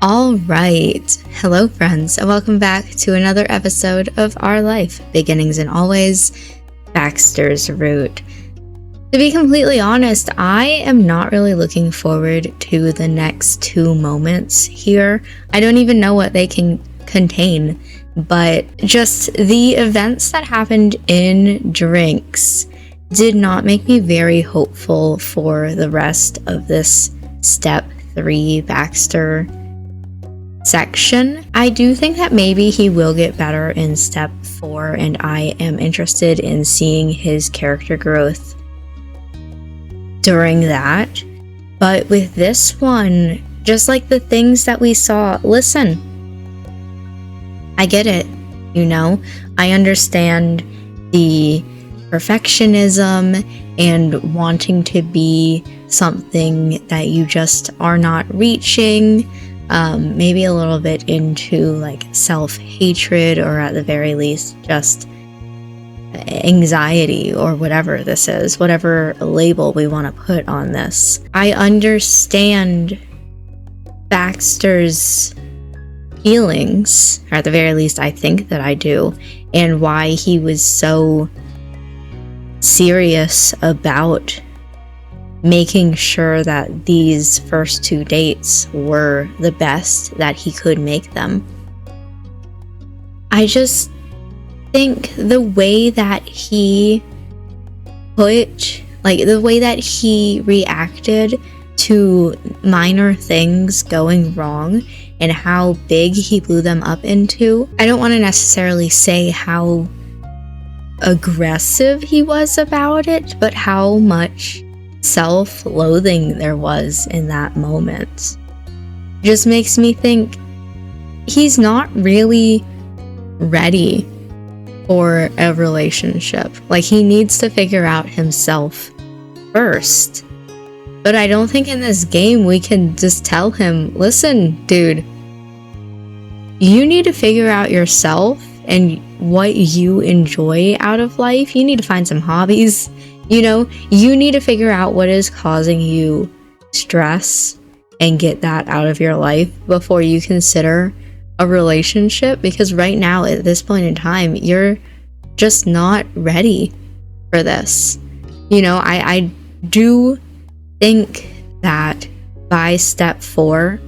All right. Hello, friends, and welcome back to another episode of Our Life, Beginnings and Always, Baxter's Route. To be completely honest, I am not really looking forward to the next 2 moments here. I don't even know what they can contain, but just the events that happened in Drinks did not make me very hopeful for the rest of this Step 3 Baxter section. I do think that maybe he will get better in Step 4, and I am interested in seeing his character growth during that. But with this one, just like the things that we saw, listen, I get it, I understand the perfectionism and wanting to be something that you just are not reaching. Maybe a little bit into like self-hatred, or at the very least just anxiety, or whatever this is, whatever label we want to put on this. I understand Baxter's feelings, or at the very least I think that I do, and why he was so serious about making sure that these first 2 dates were the best that he could make them. I just think the way that he the way that he reacted to minor things going wrong and how big he blew them up into, I don't want to necessarily say how aggressive he was about it, but how much self-loathing there was in that moment. Just makes me think he's not really ready for a relationship. Like, he needs to figure out himself first. But I don't think in this game we can just tell him, listen, dude, you need to figure out yourself and what you enjoy out of life. You need to find some hobbies. You need to figure out what is causing you stress and get that out of your life before you consider a relationship, because right now at this point in time, you're just not ready for this. I do think that by Step 4,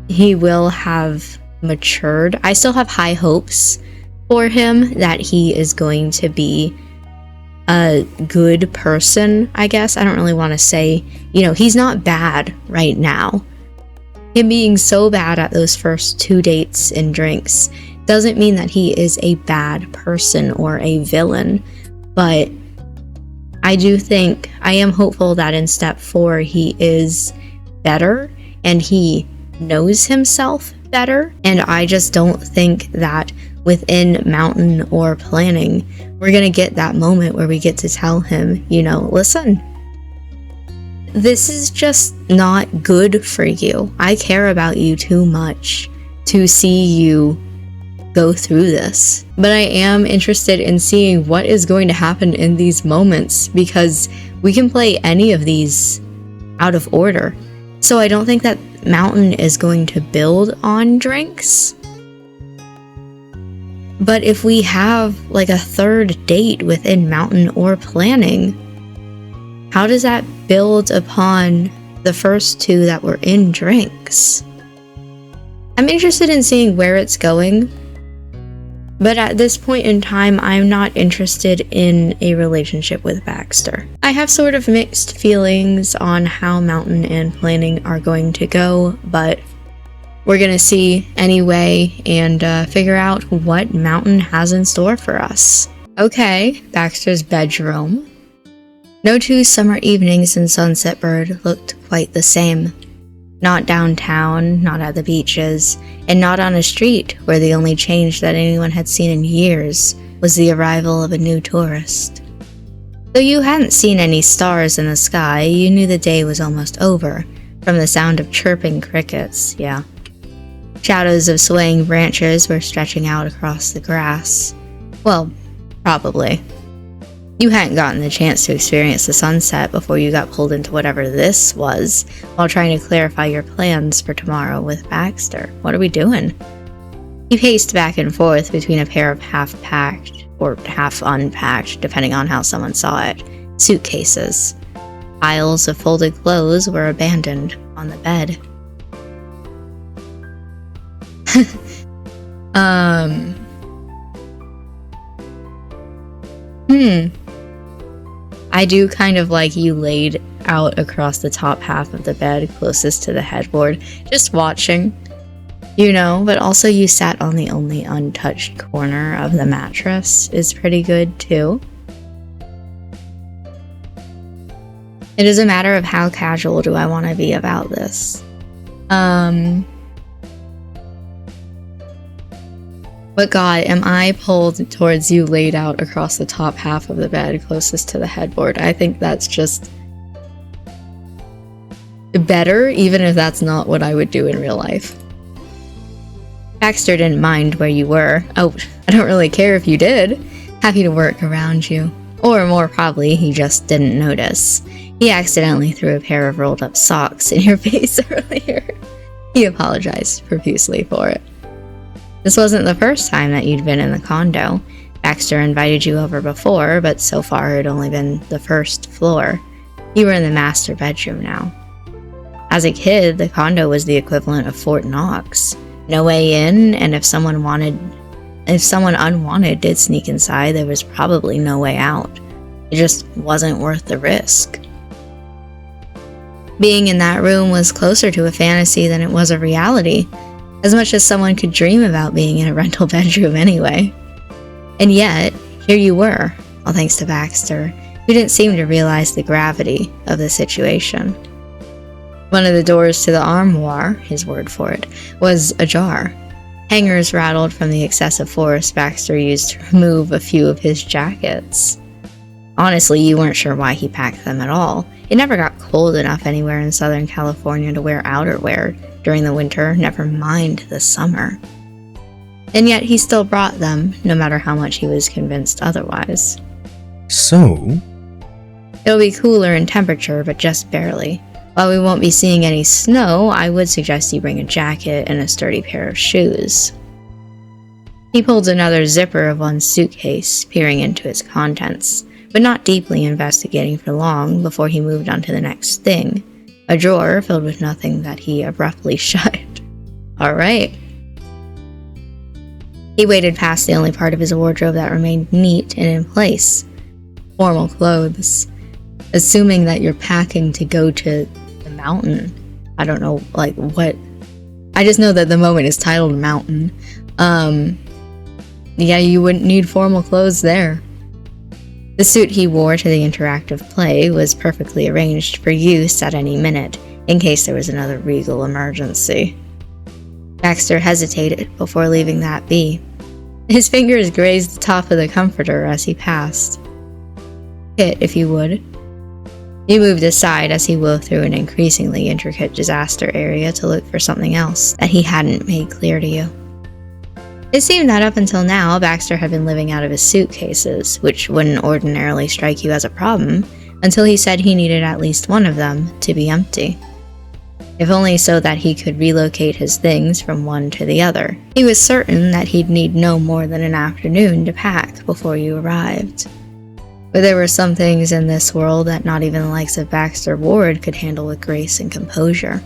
he will have matured. I still have high hopes for him that he is going to be a good person, I guess. I don't really want to say, he's not bad right now. Him being so bad at those first 2 dates in Drinks doesn't mean that he is a bad person or a villain, but I am hopeful that in Step 4 he is better and he knows himself better, and I just don't think that within Mountain or Planning we're gonna get that moment where we get to tell him, listen, this is just not good for you. I care about you too much to see you go through this. But I am interested in seeing what is going to happen in these moments, because we can play any of these out of order. So I don't think that Mountain is going to build on Drinks. But if we have like a 3rd date within Mountain or Planning, how does that build upon the first 2 that were in Drinks? I'm interested in seeing where it's going, but at this point in time, I'm not interested in a relationship with Baxter. I have sort of mixed feelings on how Mountain and Planning are going to go, but we're gonna see anyway and figure out what Mountain has in store for us. Okay, Baxter's bedroom. No 2 summer evenings in Sunset Bird looked quite the same. Not downtown, not at the beaches, and not on a street where the only change that anyone had seen in years was the arrival of a new tourist. Though you hadn't seen any stars in the sky, you knew the day was almost over, from the sound of chirping crickets, yeah. Shadows of swaying branches were stretching out across the grass. Well, probably. You hadn't gotten the chance to experience the sunset before you got pulled into whatever this was, while trying to clarify your plans for tomorrow with Baxter. What are we doing? You paced back and forth between a pair of half-packed, or half-unpacked, depending on how someone saw it, suitcases. Piles of folded clothes were abandoned on the bed. I do kind of like you laid out across the top half of the bed closest to the headboard, just watching, you know, but also you sat on the only untouched corner of the mattress is pretty good too. It is a matter of how casual do I want to be about this. But God, am I pulled towards you laid out across the top half of the bed closest to the headboard. I think that's just better, even if that's not what I would do in real life. Baxter didn't mind where you were. Oh, I don't really care if you did. Happy to work around you. Or more probably, he just didn't notice. He accidentally threw a pair of rolled up socks in your face earlier. He apologized profusely for it. This wasn't the first time that you'd been in the condo. Baxter invited you over before, but so far it had only been the first floor. You were in the master bedroom now. As a kid, the condo was the equivalent of Fort Knox. No way in, and if someone unwanted did sneak inside, there was probably no way out. It just wasn't worth the risk. Being in that room was closer to a fantasy than it was a reality, as much as someone could dream about being in a rental bedroom anyway. And yet, here you were, all thanks to Baxter, who didn't seem to realize the gravity of the situation. One of the doors to the armoire, his word for it, was ajar. Hangers rattled from the excessive force Baxter used to remove a few of his jackets. Honestly, you weren't sure why he packed them at all. It never got cold enough anywhere in Southern California to wear outerwear during the winter, never mind the summer. And yet he still brought them, no matter how much he was convinced otherwise. So? It'll be cooler in temperature, but just barely. While we won't be seeing any snow, I would suggest you bring a jacket and a sturdy pair of shoes. He pulled another zipper of one suitcase, peering into its contents, but not deeply investigating for long before he moved on to the next thing, a drawer filled with nothing that he abruptly shut. All right. He waded past the only part of his wardrobe that remained neat and in place. Formal clothes. Assuming that you're packing to go to the mountain. I don't know, like, what. I just know that the moment is titled Mountain. Yeah, you wouldn't need formal clothes there. The suit he wore to the interactive play was perfectly arranged for use at any minute, in case there was another regal emergency. Baxter hesitated before leaving that be. His fingers grazed the top of the comforter as he passed. Hit, if you would. He moved aside as he wove through an increasingly intricate disaster area to look for something else that he hadn't made clear to you. It seemed that up until now, Baxter had been living out of his suitcases, which wouldn't ordinarily strike you as a problem, until he said he needed at least one of them to be empty. If only so that he could relocate his things from one to the other. He was certain that he'd need no more than an afternoon to pack before you arrived. But there were some things in this world that not even the likes of Baxter Ward could handle with grace and composure.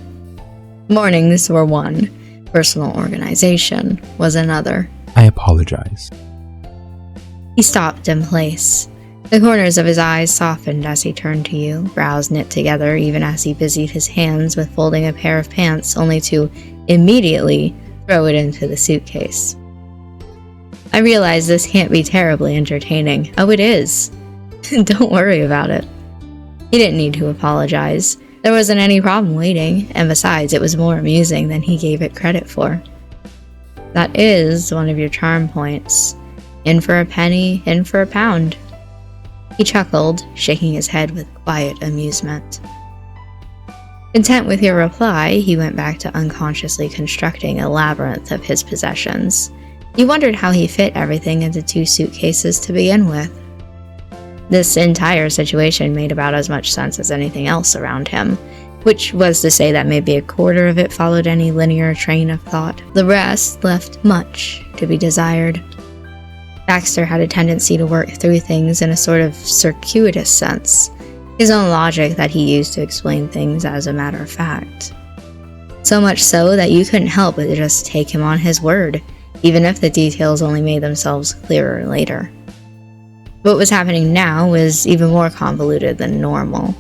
Mornings were one. Personal organization was another. I apologize. He stopped in place. The corners of his eyes softened as he turned to you, brows knit together even as he busied his hands with folding a pair of pants, only to immediately throw it into the suitcase. I realize this can't be terribly entertaining. Oh, it is. Don't worry about it. He didn't need to apologize. There wasn't any problem waiting, and besides, it was more amusing than he gave it credit for. That is one of your charm points. In for a penny, in for a pound. He chuckled, shaking his head with quiet amusement. Content with your reply, he went back to unconsciously constructing a labyrinth of his possessions. You wondered how he fit everything into 2 suitcases to begin with. This entire situation made about as much sense as anything else around him, which was to say that maybe a quarter of it followed any linear train of thought. The rest left much to be desired. Baxter had a tendency to work through things in a sort of circuitous sense, his own logic that he used to explain things as a matter of fact. So much so that you couldn't help but just take him on his word, even if the details only made themselves clearer later. What was happening now was even more convoluted than normal.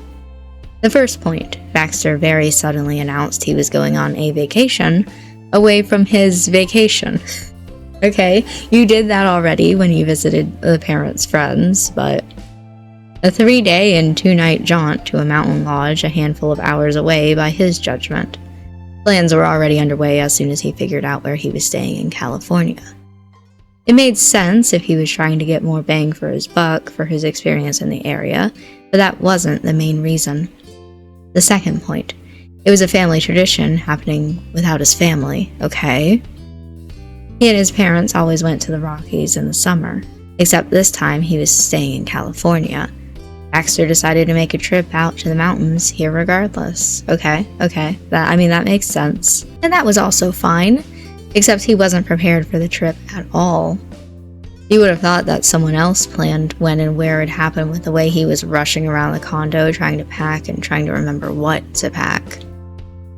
The first point, Baxter very suddenly announced he was going on a vacation away from his vacation. Okay, you did that already when you visited the parents' friends, but a 3-day and 2-night jaunt to a mountain lodge a handful of hours away by his judgment. Plans were already underway as soon as he figured out where he was staying in California. It made sense if he was trying to get more bang for his buck for his experience in the area, but that wasn't the main reason. The second point, it was a family tradition happening without his family, okay? He and his parents always went to the Rockies in the summer, except this time he was staying in California. Baxter decided to make a trip out to the mountains here regardless. Okay, that makes sense. And that was also fine, except he wasn't prepared for the trip at all. You would have thought that someone else planned when and where it happened with the way he was rushing around the condo trying to pack and trying to remember what to pack.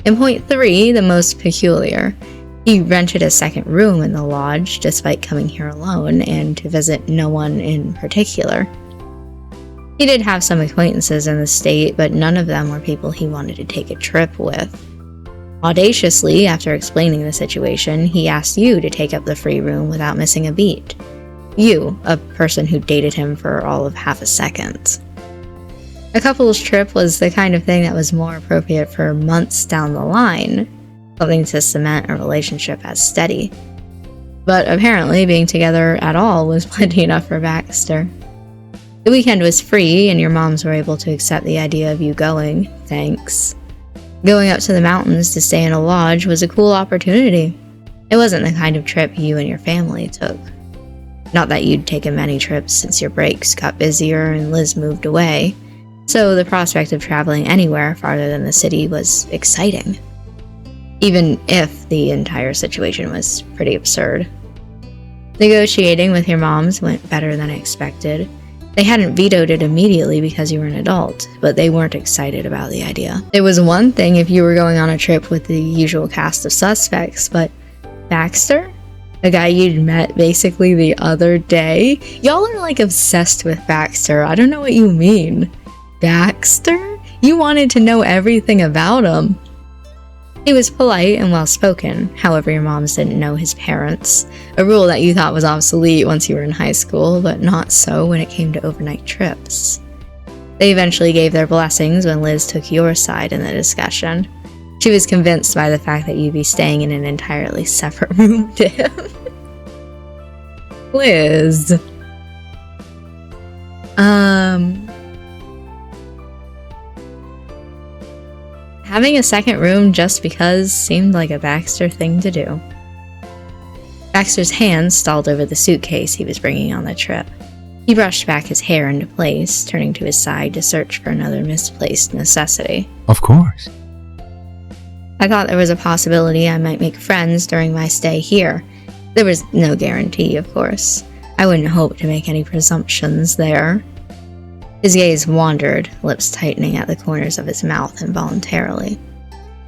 In point 3, the most peculiar, he rented a second room in the lodge despite coming here alone and to visit no one in particular. He did have some acquaintances in the state, but none of them were people he wanted to take a trip with. Audaciously, after explaining the situation, he asked you to take up the free room without missing a beat. You, a person who dated him for all of half a second. A couple's trip was the kind of thing that was more appropriate for months down the line, something to cement a relationship as steady. But apparently being together at all was plenty enough for Baxter. The weekend was free, and your moms were able to accept the idea of you going, thanks. Going up to the mountains to stay in a lodge was a cool opportunity. It wasn't the kind of trip you and your family took. Not that you'd taken many trips since your breaks got busier and Liz moved away, so the prospect of traveling anywhere farther than the city was exciting. Even if the entire situation was pretty absurd. Negotiating with your moms went better than expected. They hadn't vetoed it immediately because you were an adult, but they weren't excited about the idea. It was one thing if you were going on a trip with the usual cast of suspects, but Baxter? A guy you'd met basically the other day? Y'all are like obsessed with Baxter. I don't know what you mean. Baxter? You wanted to know everything about him. He was polite and well-spoken, however your moms didn't know his parents, a rule that you thought was obsolete once you were in high school, but not so when it came to overnight trips. They eventually gave their blessings when Liz took your side in the discussion. She was convinced by the fact that you'd be staying in an entirely separate room to him. Liz. Having a second room just because seemed like a Baxter thing to do. Baxter's hand stalled over the suitcase he was bringing on the trip. He brushed back his hair into place, turning to his side to search for another misplaced necessity. Of course. I thought there was a possibility I might make friends during my stay here. There was no guarantee, of course. I wouldn't hope to make any presumptions there. His gaze wandered, lips tightening at the corners of his mouth involuntarily.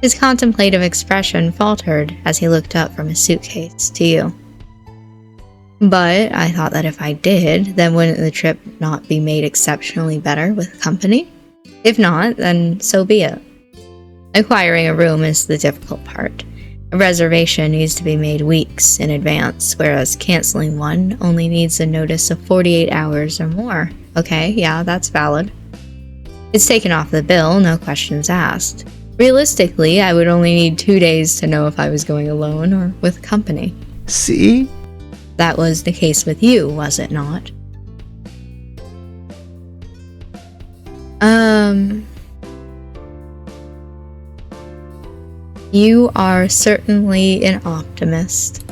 His contemplative expression faltered as he looked up from his suitcase to you. But I thought that if I did, then wouldn't the trip not be made exceptionally better with company? If not, then so be it. Acquiring a room is the difficult part. A reservation needs to be made weeks in advance, whereas canceling one only needs a notice of 48 hours or more. Okay, yeah, that's valid. It's taken off the bill, no questions asked. Realistically, I would only need 2 days to know if I was going alone or with company. See? That was the case with you, was it not? You are certainly an optimist.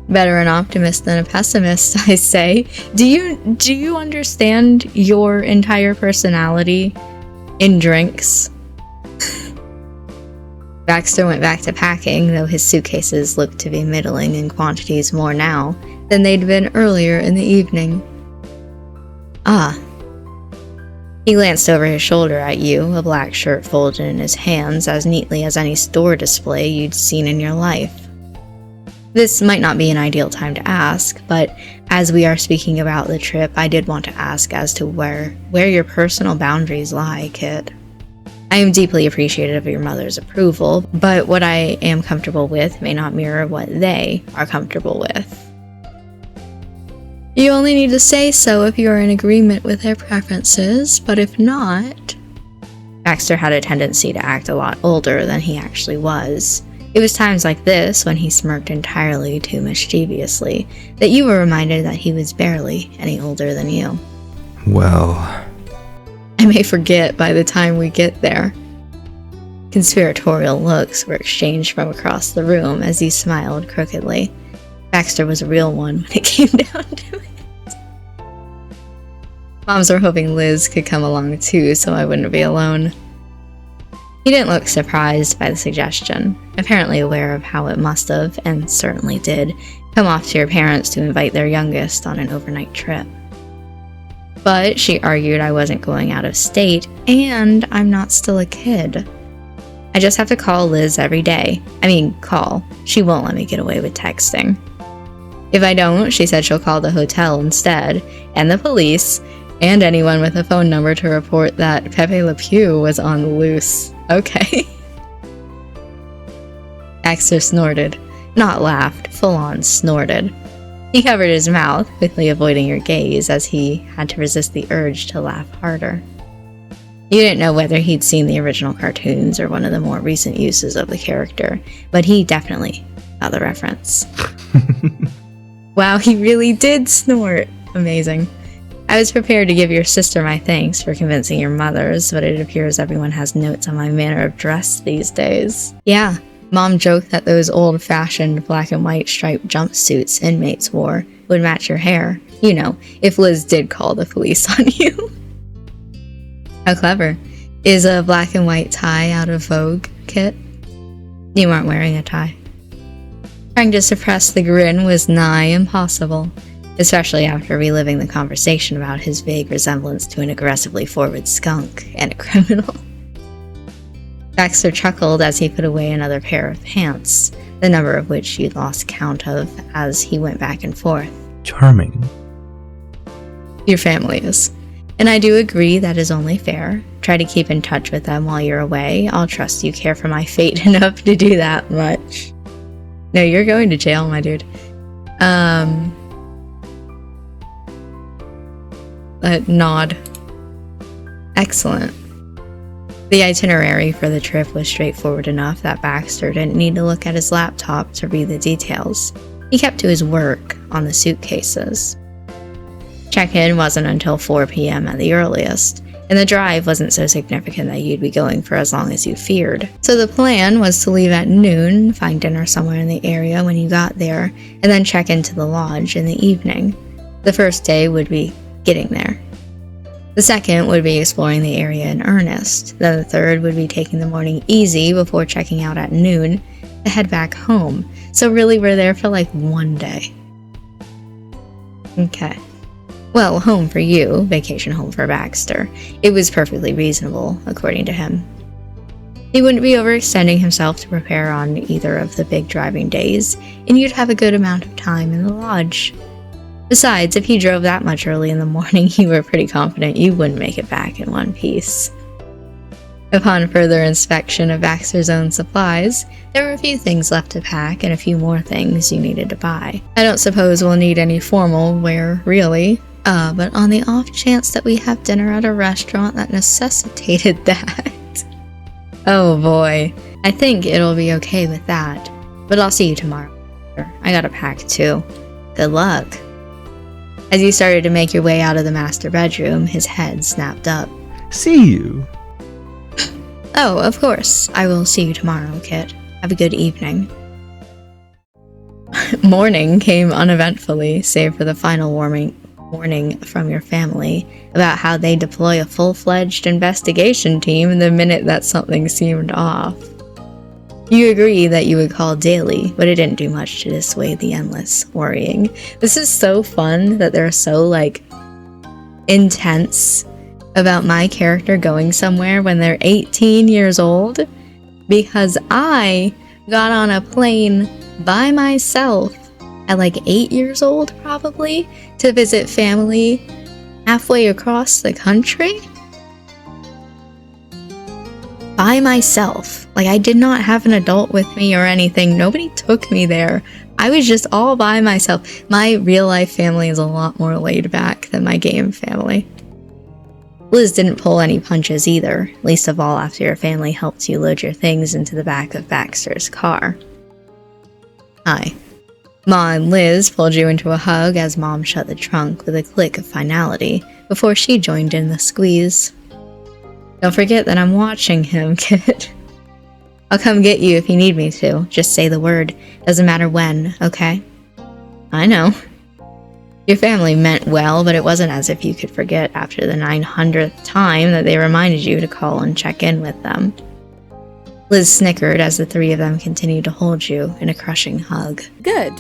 Better an optimist than a pessimist, I say. Do you understand your entire personality in drinks? Baxter went back to packing, though his suitcases looked to be middling in quantities more now than they'd been earlier in the evening. Ah. He glanced over his shoulder at you, a black shirt folded in his hands as neatly as any store display you'd seen in your life. This might not be an ideal time to ask, but as we are speaking about the trip, I did want to ask as to where your personal boundaries lie, Kit. I am deeply appreciative of your mother's approval, but what I am comfortable with may not mirror what they are comfortable with. You only need to say so if you are in agreement with their preferences, but if not... Baxter had a tendency to act a lot older than he actually was. It was times like this, when he smirked entirely too mischievously, that you were reminded that he was barely any older than you. Well... I may forget by the time we get there. Conspiratorial looks were exchanged from across the room as he smiled crookedly. Baxter was a real one when it came down to it. Moms were hoping Liz could come along too, so I wouldn't be alone. He didn't look surprised by the suggestion, apparently aware of how it must have, and certainly did, come off to your parents to invite their youngest on an overnight trip. But she argued I wasn't going out of state, and I'm not still a kid. I just have to call Liz every day. I mean, call. She won't let me get away with texting. If I don't, she said she'll call the hotel instead, and the police, and anyone with a phone number to report that Pepe Le Pew was on the loose. Okay. Baxter snorted. Not laughed, full-on snorted. He covered his mouth, quickly avoiding your gaze as he had to resist the urge to laugh harder. You didn't know whether he'd seen the original cartoons or one of the more recent uses of the character, but he definitely got the reference. Wow, he really did snort! Amazing. I was prepared to give your sister my thanks for convincing your mothers, but it appears everyone has notes on my manner of dress these days. Yeah, Mom joked that those old-fashioned black and white striped jumpsuits inmates wore would match your hair. You know, if Liz did call the police on you. How clever. Is a black and white tie out of vogue, Kit? You weren't wearing a tie. Trying to suppress the grin was nigh impossible, especially after reliving the conversation about his vague resemblance to an aggressively forward skunk and a criminal. Baxter chuckled as he put away another pair of pants, the number of which you'd lost count of as he went back and forth. Charming. Your family is. And I do agree that is only fair. Try to keep in touch with them while you're away. I'll trust you care for my fate enough to do that much. No, you're going to jail, my dude. Nod. Excellent. The itinerary for the trip was straightforward enough that Baxter didn't need to look at his laptop to read the details. He kept to his work on the suitcases. Check-in wasn't until 4 p.m. at the earliest, and the drive wasn't so significant that you'd be going for as long as you feared. So the plan was to leave at noon, find dinner somewhere in the area when you got there, and then check into the lodge in the evening. The first day would be getting there. The second would be exploring the area in earnest. Then the third would be taking the morning easy before checking out at noon to head back home. So really we're there for like one day. Okay. Well, home for you, vacation home for Baxter. It was perfectly reasonable, according to him. He wouldn't be overextending himself to prepare on either of the big driving days, and you'd have a good amount of time in the lodge. Besides, if he drove that much early in the morning, you were pretty confident you wouldn't make it back in one piece. Upon further inspection of Baxter's own supplies, there were a few things left to pack and a few more things you needed to buy. I don't suppose we'll need any formal wear, really. But on the off chance that we have dinner at a restaurant that necessitated that. Oh boy, I think it'll be okay with that. But I'll see you tomorrow. I gotta pack too. Good luck. As you started to make your way out of the master bedroom, his head snapped up. See you. Oh, of course. I will see you tomorrow, Kit. Have a good evening. Morning came uneventfully, save for the final warning from your family about how they deploy a full-fledged investigation team the minute that something seemed off. You agree that you would call daily, but it didn't do much to dissuade the endless worrying. This is so fun that they're so, intense about my character going somewhere when they're 18 years old, because I got on a plane by myself at 8 years old, probably, to visit family halfway across the country. By myself. I did not have an adult with me or anything. Nobody took me there. I was just all by myself. My real life family is a lot more laid back than my game family. Liz didn't pull any punches either, least of all after your family helped you load your things into the back of Baxter's car. Hi. Ma and Liz pulled you into a hug as Mom shut the trunk with a click of finality before she joined in the squeeze. Don't forget that I'm watching him, kid. I'll come get you if you need me to. Just say the word. Doesn't matter when, okay? I know. Your family meant well, but it wasn't as if you could forget after the 900th time that they reminded you to call and check in with them. Liz snickered as the three of them continued to hold you in a crushing hug. Good.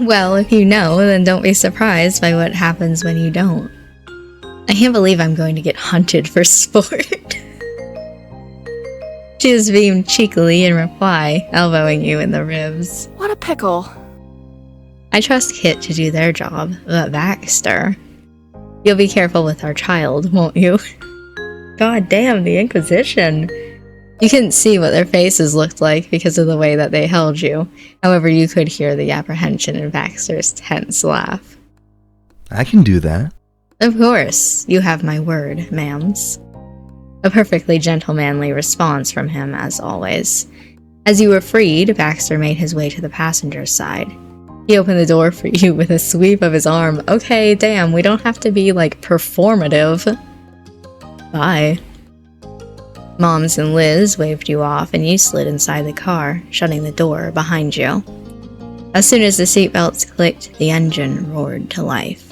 Well, if you know, then don't be surprised by what happens when you don't. I can't believe I'm going to get hunted for sport. She just beamed cheekily in reply, elbowing you in the ribs. What a pickle. I trust Kit to do their job, but Baxter. You'll be careful with our child, won't you? God damn, the Inquisition. You couldn't see what their faces looked like because of the way that they held you. However, you could hear the apprehension in Baxter's tense laugh. I can do that. Of course, you have my word, ma'ams. A perfectly gentlemanly response from him, as always. As you were freed, Baxter made his way to the passenger's side. He opened the door for you with a sweep of his arm. Okay, damn, we don't have to be, performative. Bye. Moms and Liz waved you off and you slid inside the car, shutting the door behind you. As soon as the seatbelts clicked, the engine roared to life.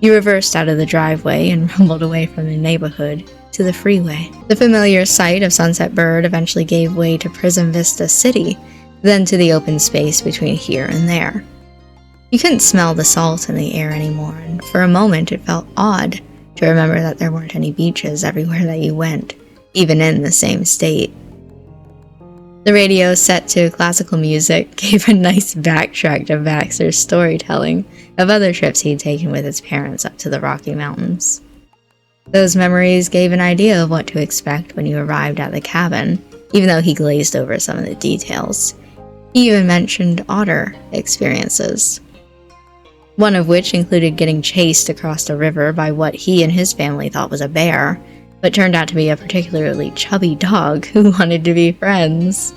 You reversed out of the driveway and rumbled away from the neighborhood to the freeway. The familiar sight of Sunset Bird eventually gave way to Prism Vista City, then to the open space between here and there. You couldn't smell the salt in the air anymore, and for a moment it felt odd to remember that there weren't any beaches everywhere that you went, even in the same state. The radio set to classical music gave a nice backtrack to Baxter's storytelling of other trips he'd taken with his parents up to the Rocky Mountains. Those memories gave an idea of what to expect when you arrived at the cabin, even though he glazed over some of the details. He even mentioned otter experiences. One of which included getting chased across the river by what he and his family thought was a bear, but turned out to be a particularly chubby dog who wanted to be friends.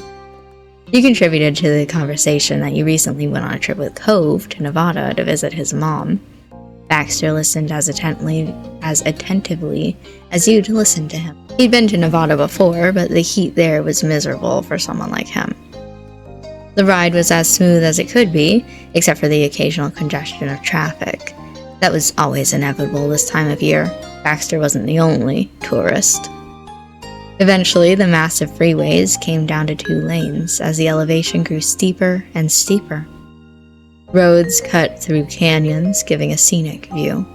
You contributed to the conversation that you recently went on a trip with Cove to Nevada to visit his mom. Baxter listened as attentively as you'd listened to him. He'd been to Nevada before, but the heat there was miserable for someone like him. The ride was as smooth as it could be, except for the occasional congestion of traffic. That was always inevitable this time of year. Baxter wasn't the only tourist. Eventually, the massive freeways came down to 2 lanes as the elevation grew steeper and steeper. Roads cut through canyons, giving a scenic view.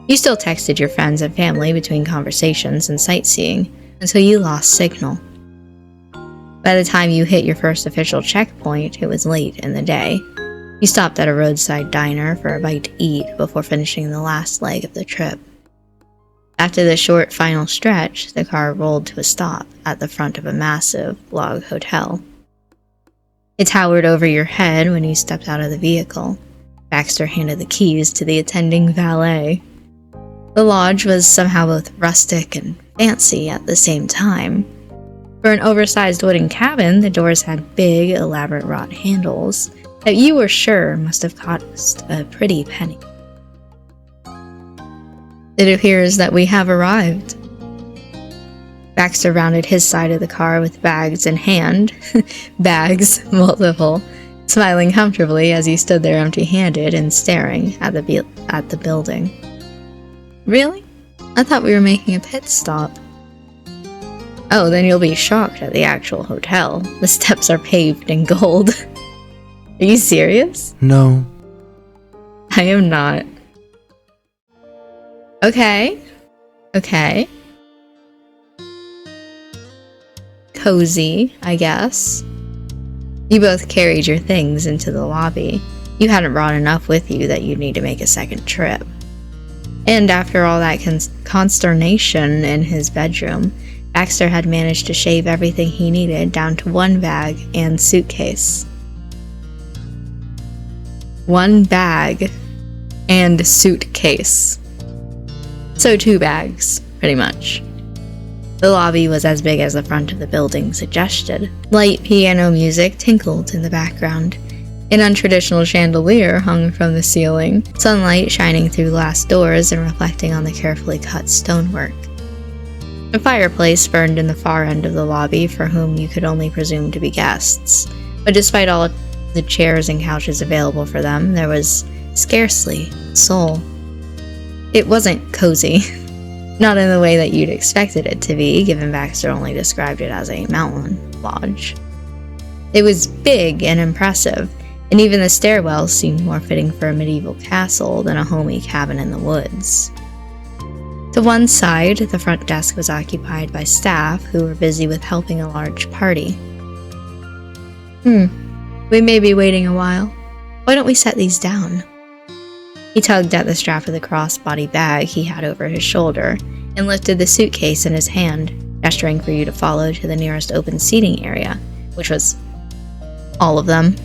You still texted your friends and family between conversations and sightseeing until you lost signal. By the time you hit your first official checkpoint, it was late in the day. You stopped at a roadside diner for a bite to eat before finishing the last leg of the trip. After the short final stretch, the car rolled to a stop at the front of a massive log hotel. It towered over your head when you stepped out of the vehicle. Baxter handed the keys to the attending valet. The lodge was somehow both rustic and fancy at the same time. For an oversized wooden cabin, the doors had big, elaborate wrought handles that you were sure must have cost a pretty penny. It appears that we have arrived. Baxter rounded his side of the car with bags in hand, bags, multiple, smiling comfortably as he stood there empty-handed and staring at the building. Really? I thought we were making a pit stop. Oh, then you'll be shocked at the actual hotel. The steps are paved in gold. Are you serious? No. I am not. Okay. Cozy, I guess. You both carried your things into the lobby. You hadn't brought enough with you that you'd need to make a second trip. And after all that consternation in his bedroom, Baxter had managed to shave everything he needed down to one bag and suitcase. One bag and suitcase. So 2 bags, pretty much. The lobby was as big as the front of the building suggested. Light piano music tinkled in the background. An untraditional chandelier hung from the ceiling, sunlight shining through glass doors and reflecting on the carefully cut stonework. A fireplace burned in the far end of the lobby for whom you could only presume to be guests, but despite all the chairs and couches available for them, there was scarcely a soul. It wasn't cozy. Not in the way that you'd expected it to be, given Baxter only described it as a mountain lodge. It was big and impressive, and even the stairwells seemed more fitting for a medieval castle than a homey cabin in the woods. To one side, the front desk was occupied by staff who were busy with helping a large party. We may be waiting a while. Why don't we set these down? He tugged at the strap of the crossbody bag he had over his shoulder and lifted the suitcase in his hand, gesturing for you to follow to the nearest open seating area, which was all of them.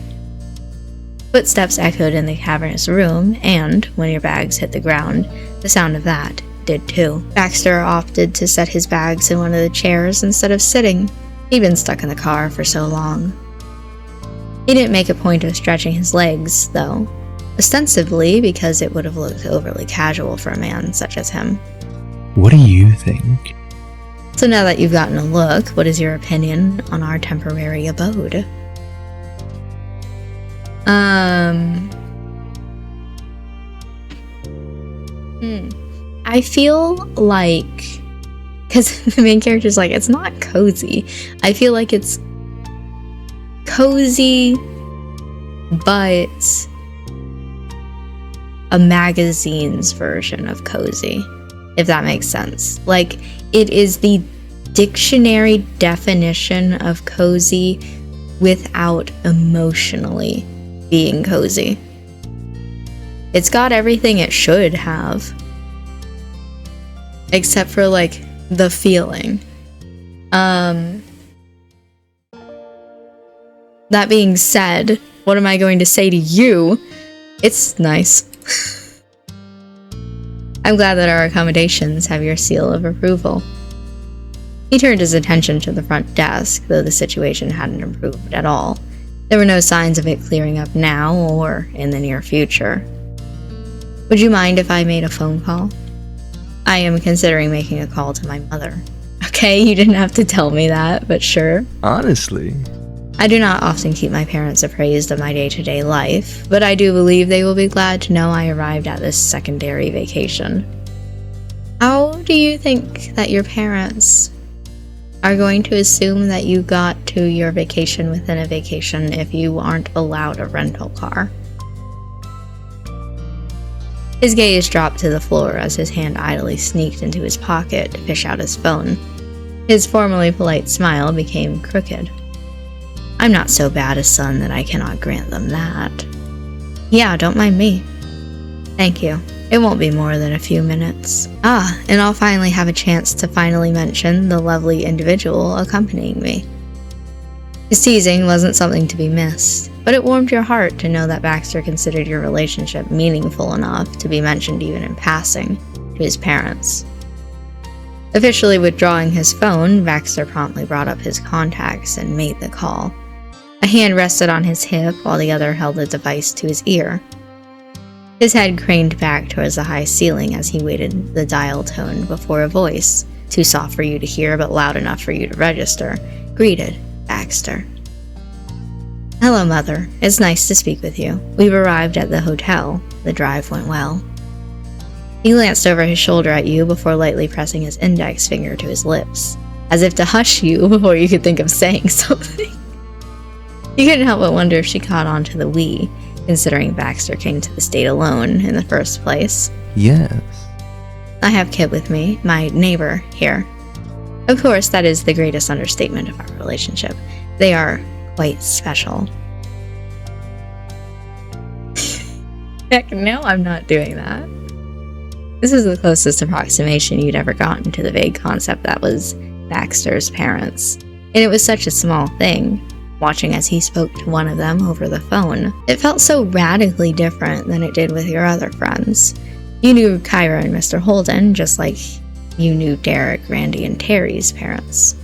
Footsteps echoed in the cavernous room, and, when your bags hit the ground, the sound of that did too. Baxter opted to set his bags in one of the chairs instead of sitting. He'd been stuck in the car for so long. He didn't make a point of stretching his legs, though, ostensibly because it would have looked overly casual for a man such as him. What do you think? So now that you've gotten a look, what is your opinion on our temporary abode? I feel like, because the main character's like, it's not cozy. I feel like it's cozy, but a magazine's version of cozy, if that makes sense. Like, it is the dictionary definition of cozy without emotionally being cozy. It's got everything it should have, except for, like, the feeling. That being said, what am I going to say to you? It's nice. I'm glad that our accommodations have your seal of approval. He turned his attention to the front desk, though the situation hadn't improved at all. There were no signs of it clearing up now or in the near future. Would you mind if I made a phone call? I am considering making a call to my mother. Okay, you didn't have to tell me that, but sure. Honestly. I do not often keep my parents appraised of my day-to-day life, but I do believe they will be glad to know I arrived at this secondary vacation. How do you think that your parents are going to assume that you got to your vacation within a vacation if you aren't allowed a rental car? His gaze dropped to the floor as his hand idly sneaked into his pocket to fish out his phone. His formerly polite smile became crooked. I'm not so bad a son that I cannot grant them that. Yeah, don't mind me. Thank you. It won't be more than a few minutes. And I'll finally have a chance to finally mention the lovely individual accompanying me. His teasing wasn't something to be missed, but it warmed your heart to know that Baxter considered your relationship meaningful enough to be mentioned even in passing to his parents. Officially withdrawing his phone, Baxter promptly brought up his contacts and made the call. A hand rested on his hip while the other held the device to his ear. His head craned back towards the high ceiling as he waited the dial tone before a voice, too soft for you to hear but loud enough for you to register, greeted Baxter. Hello, Mother. It's nice to speak with you. We've arrived at the hotel. The drive went well. He glanced over his shoulder at you before lightly pressing his index finger to his lips, as if to hush you before you could think of saying something. You couldn't help but wonder if she caught on to the we, considering Baxter came to the state alone in the first place. Yes. I have Kit with me, my neighbor here. Of course, that is the greatest understatement of our relationship. They are quite special. Heck no, I'm not doing that. This is the closest approximation you'd ever gotten to the vague concept that was Baxter's parents. And it was such a small thing, watching as he spoke to one of them over the phone. It felt so radically different than it did with your other friends. You knew Kyra and Mr. Holden, just like you knew Derek, Randy, and Terry's parents.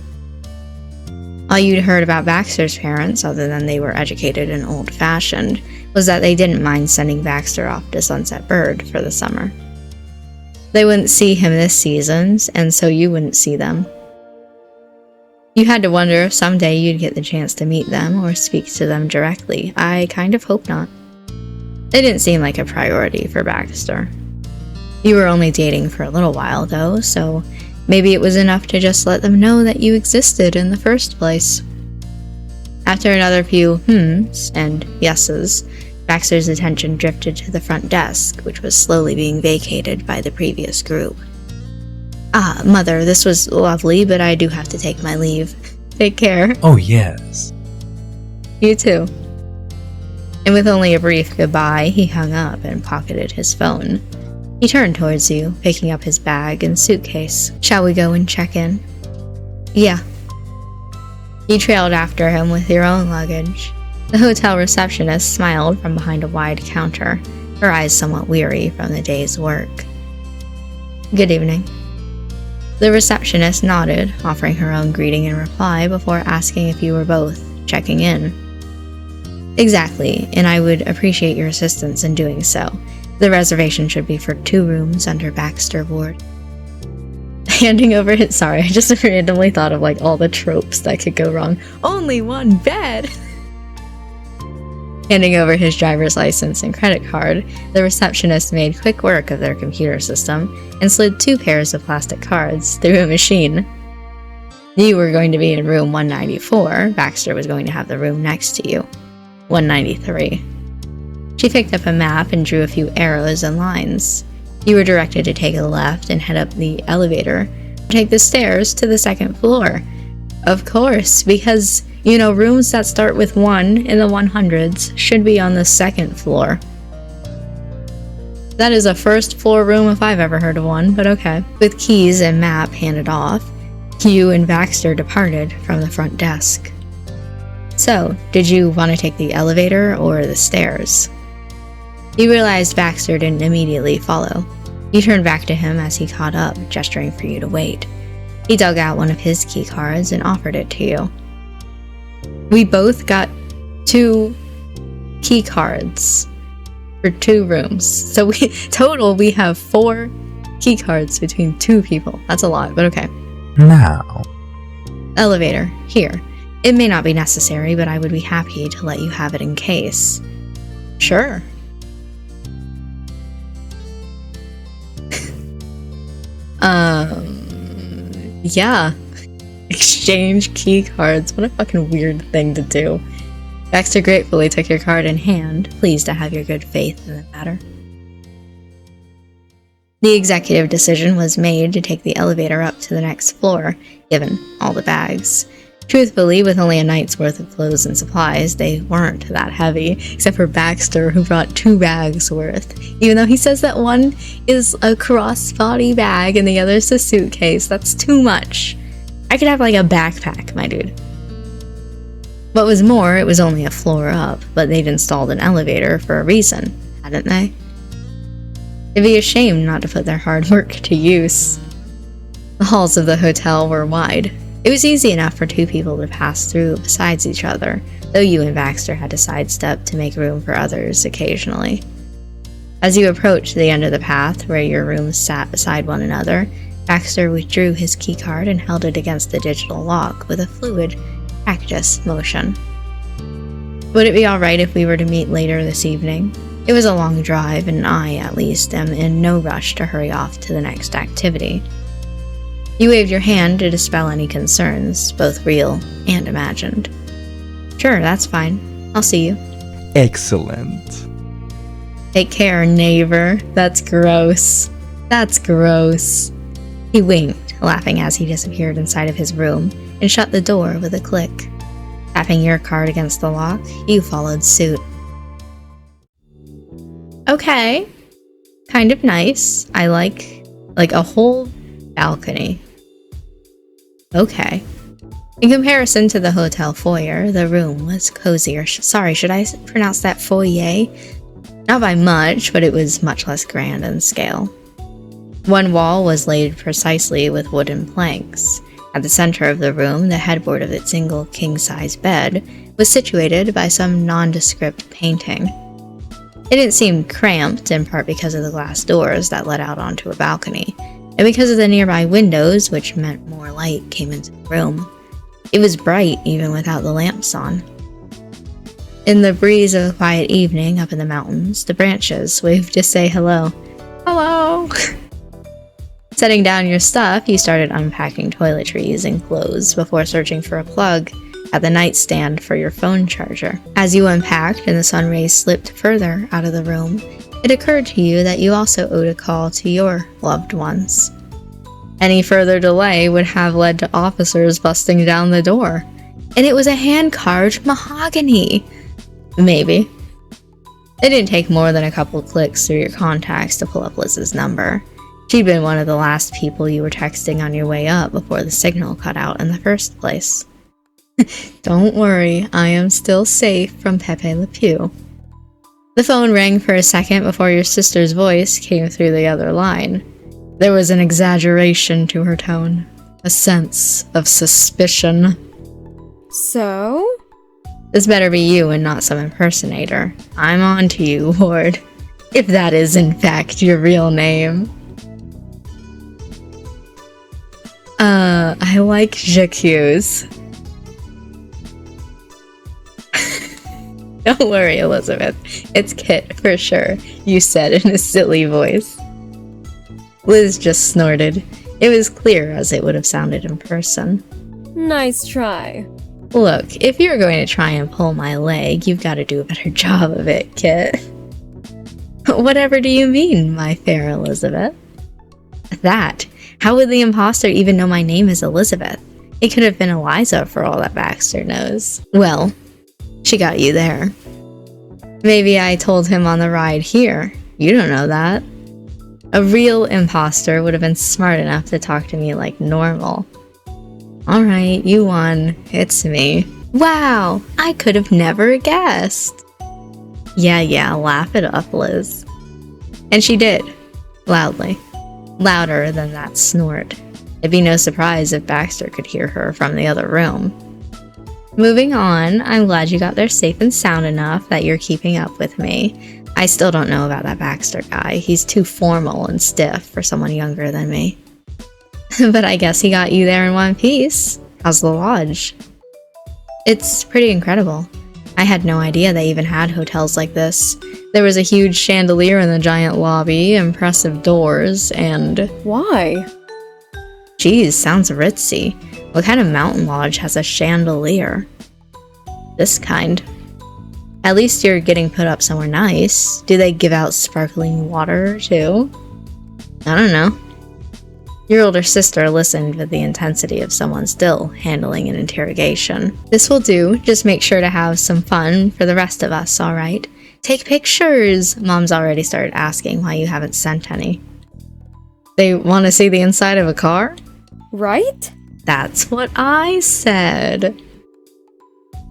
All you'd heard about Baxter's parents, other than they were educated and old-fashioned, was that they didn't mind sending Baxter off to Sunset Bird for the summer. They wouldn't see him this season, and so you wouldn't see them. You had to wonder if someday you'd get the chance to meet them or speak to them directly. I kind of hope not. It didn't seem like a priority for Baxter. You were only dating for a little while, though, so maybe it was enough to just let them know that you existed in the first place. After another few hmms and yeses, Baxter's attention drifted to the front desk, which was slowly being vacated by the previous group. Ah, Mother, this was lovely, but I do have to take my leave. Take care. Oh, yes. You too. And with only a brief goodbye, he hung up and pocketed his phone. He turned towards you, picking up his bag and suitcase. Shall we go and check in? Yeah. You trailed after him with your own luggage. The hotel receptionist smiled from behind a wide counter, her eyes somewhat weary from the day's work. Good evening. The receptionist nodded, offering her own greeting in reply before asking if you were both checking in. Exactly, and I would appreciate your assistance in doing so. The reservation should be for 2 rooms under Baxter Ward. Handing over his— sorry, I just randomly thought of like all the tropes that could go wrong. Only 1 bed! Handing over his driver's license and credit card, the receptionist made quick work of their computer system and slid 2 pairs of plastic cards through a machine. You were going to be in room 194, Baxter was going to have the room next to you. 193. She picked up a map and drew a few arrows and lines. You were directed to take a left and head up the elevator, or take the stairs to the 2nd floor. Of course, because, you know, rooms that start with 1 in the 100s should be on the 2nd floor. That is a 1st floor room if I've ever heard of one, but okay. With keys and map handed off, you and Baxter departed from the front desk. So, did you want to take the elevator or the stairs? You realized Baxter didn't immediately follow. You turned back to him as he caught up, gesturing for you to wait. He dug out one of his key cards and offered it to you. We both got 2 key cards for 2 rooms. So we have 4 key cards between 2 people. That's a lot, but okay. Now. Elevator, here. It may not be necessary, but I would be happy to let you have it in case. Sure. Yeah. Exchange key cards. What a fucking weird thing to do. Baxter gratefully took your card in hand, pleased to have your good faith in the matter. The executive decision was made to take the elevator up to the next floor, given all the bags. Truthfully, with only a night's worth of clothes and supplies, they weren't that heavy, except for Baxter, who brought 2 bags worth. Even though he says that one is a crossbody bag and the other's a suitcase, that's too much. I could have like a backpack, my dude. What was more, it was only a floor up, but they'd installed an elevator for a reason, hadn't they? It'd be a shame not to put their hard work to use. The halls of the hotel were wide. It was easy enough for 2 people to pass through besides each other, though you and Baxter had to sidestep to make room for others occasionally. As you approached the end of the path where your rooms sat beside one another, Baxter withdrew his keycard and held it against the digital lock with a fluid, practiced motion. Would it be alright if we were to meet later this evening? It was a long drive, and I, at least, am in no rush to hurry off to the next activity. You waved your hand to dispel any concerns, both real and imagined. Sure, that's fine. I'll see you. Excellent. Take care, neighbor. That's gross. That's gross. He winked, laughing as he disappeared inside of his room, and shut the door with a click. Tapping your card against the lock, you followed suit. Okay. Kind of nice. I like a whole balcony. Okay. In comparison to the hotel foyer, the room was cozier. Sorry, should I pronounce that foyer? Not by much, but it was much less grand in scale. One wall was laid precisely with wooden planks. At the center of the room, the headboard of its single king-size bed was situated by some nondescript painting. It didn't seem cramped, in part because of the glass doors that led out onto a balcony, and because of the nearby windows, which meant more light came into the room. It was bright even without the lamps on. In the breeze of a quiet evening up in the mountains, the branches waved to say hello. Hello! Setting down your stuff, you started unpacking toiletries and clothes before searching for a plug at the nightstand for your phone charger. As you unpacked and the sun rays slipped further out of the room, it occurred to you that you also owed a call to your loved ones. Any further delay would have led to officers busting down the door. And it was a hand-carved mahogany! Maybe. It didn't take more than a couple clicks through your contacts to pull up Liz's number. She'd been one of the last people you were texting on your way up before the signal cut out in the first place. Don't worry, I am still safe from Pepe Le Pew. The phone rang for a second before your sister's voice came through the other line. There was an exaggeration to her tone, a sense of suspicion. So? This better be you and not some impersonator. I'm on to you, Ward. If that is in fact your real name. I like j'accuse. Don't worry, Elizabeth. It's Kit, for sure, you said in a silly voice. Liz just snorted. It was clear as it would have sounded in person. Nice try. Look, if you're going to try and pull my leg, you've got to do a better job of it, Kit. Whatever do you mean, my fair Elizabeth? That. How would the imposter even know my name is Elizabeth? It could have been Eliza for all that Baxter knows. Well, she got you there. Maybe I told him on the ride here. You don't know that. A real imposter would have been smart enough to talk to me like normal. Alright, you won. It's me. Wow, I could have never guessed. Yeah, laugh it up, Liz. And she did. Loudly. Louder than that snort. It'd be no surprise if Baxter could hear her from the other room. Moving on, I'm glad you got there safe and sound enough that you're keeping up with me. I still don't know about that Baxter guy. He's too formal and stiff for someone younger than me. But I guess he got you there in one piece. How's the lodge? It's pretty incredible. I had no idea they even had hotels like this. There was a huge chandelier in the giant lobby, impressive doors, and... Why? Geez, sounds ritzy. What kind of mountain lodge has a chandelier? This kind. At least you're getting put up somewhere nice. Do they give out sparkling water, too? I don't know. Your older sister listened with the intensity of someone still handling an interrogation. This will do. Just make sure to have some fun for the rest of us, alright? Take pictures! Mom's already started asking why you haven't sent any. They want to see the inside of a car? Right? That's what I said.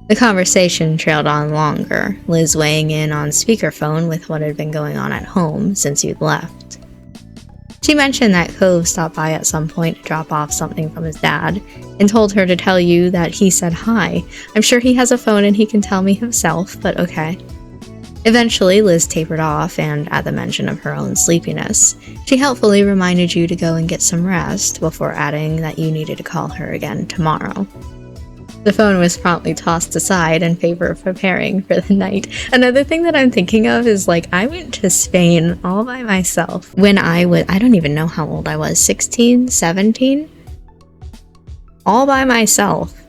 The conversation trailed on longer, Liz weighing in on speakerphone with what had been going on at home since you'd left. She mentioned that Cove stopped by at some point to drop off something from his dad, and told her to tell you that he said hi. I'm sure he has a phone and he can tell me himself, but okay. Eventually, Liz tapered off, and at the mention of her own sleepiness, she helpfully reminded you to go and get some rest before adding that you needed to call her again tomorrow. The phone was promptly tossed aside in favor of preparing for the night. Another thing that I'm thinking of is like, I went to Spain all by myself when I don't even know how old I was, 16, 17? All by myself.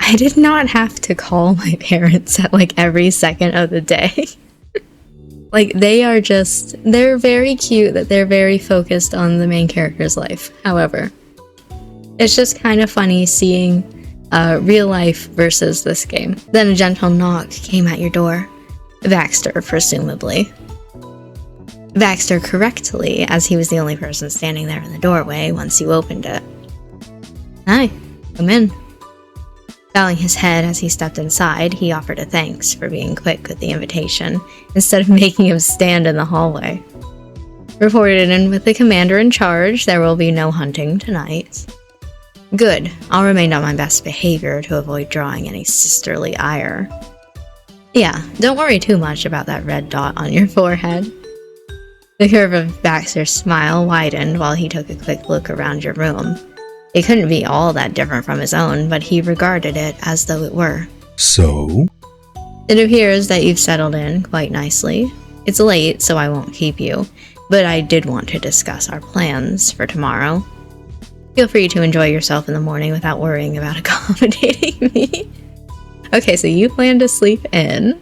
I did not have to call my parents at like every second of the day. Like, they're very cute that they're very focused on the main character's life. However, it's just kind of funny seeing real life versus this game. Then a gentle knock came at your door. Baxter, presumably. Baxter correctly, as he was the only person standing there in the doorway once you opened it. Hi, come in. Bowing his head as he stepped inside, he offered a thanks for being quick with the invitation, instead of making him stand in the hallway. Reported in with the commander in charge, there will be no hunting tonight. Good, I'll remain on my best behavior to avoid drawing any sisterly ire. Yeah, don't worry too much about that red dot on your forehead. The curve of Baxter's smile widened while he took a quick look around your room. It couldn't be all that different from his own, but he regarded it as though it were. So? It appears that you've settled in quite nicely. It's late, so I won't keep you, but I did want to discuss our plans for tomorrow. Feel free to enjoy yourself in the morning without worrying about accommodating me. Okay, so you plan to sleep in.